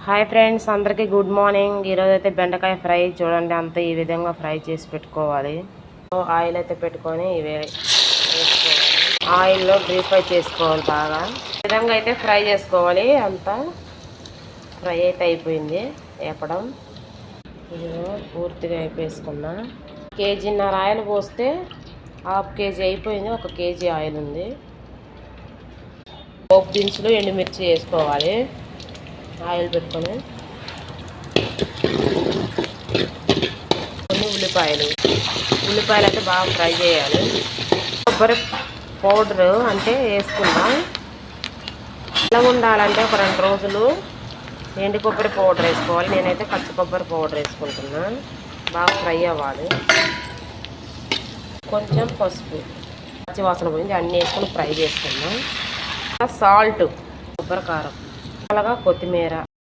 Hi friends, అందరికీ good morning. ఈరోజు అయితే బెండకాయ ఫ్రై చూడండి. అంతా ఈ విధంగా ఫ్రై చేసి పెట్టుకోవాలి. ఆయిల్ అయితే పెట్టుకొని ఇవి వేసుకోవాలి. ఆయిల్లో డీప్ ఫ్రై చేసుకోవాలి బాగా. ఈ విధంగా అయితే ఫ్రై చేసుకోవాలి. అంతా ఫ్రై అయితే అయిపోయింది. వేపడం ఇదిగో పూర్తిగా వేపేసుకున్నా. కేజీన్నర ఆయిల్ పోస్తే హాఫ్ కేజీ అయిపోయింది. 1 కేజీ ఆయిల్ ఉంది. పోపు దినుసులు, ఎండుమిర్చి వేసుకోవాలి. ఆయిల్ పెట్టుకొని కొన్ని ఉల్లిపాయలు అయితే బాగా ఫ్రై చేయాలి. కొబ్బరి పౌడరు అంటే వేసుకుందాం. ఎలా ఉండాలంటే ఒక 2 రోజులు ఎండు కొబ్బరి పౌడర్ వేసుకోవాలి. నేనైతే పచ్చి కొబ్బరి పౌడర్ వేసుకుంటున్నా. బాగా ఫ్రై అవ్వాలి. కొంచెం పసుపు, పచ్చి వాసన పోయింది, అన్నీ వేసుకొని ఫ్రై చేసుకుందాం. సాల్ట్, కొబ్బరి కారం, అలాగా కొత్తిమీర,